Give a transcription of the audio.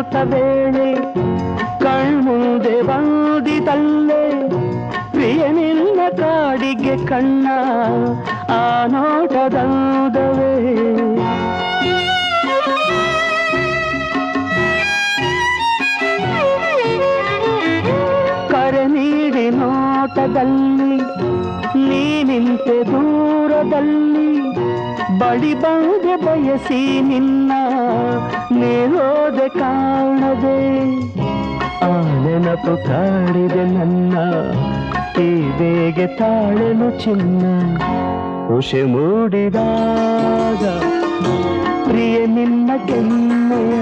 ನೋಟ ವೇಳೆ ಕಣ್ಮುಂದೆ ಬಂದಿತಲ್ಲೇ ಪ್ರಿಯ ನಿನ್ನ ಕಾಡಿಗೆ ಕಣ್ಣ ಆ ನೋಟದಂದವೇ ಕರೆ ನೀಡಿ ನೋಟದಲ್ಲಿ ನೀ ನಿಂತೆ ದೂರದಲ್ಲಿ ಬಳಿ ಬಂದೆ ಬಯಸಿ ನಿನ್ನ ನೀರೋದೆ ಕಾಣದೆ ಆ ನೆನಪು ಕಾಡಿದೆ ನನ್ನ ಈ ಬೇಗೆ ತಾಳೆನು ಚಿನ್ನ ಖುಷಿ ಮೂಡಿದಾಗ ಪ್ರಿಯ ನಿನ್ನ ಕೆನ್ನೆಯ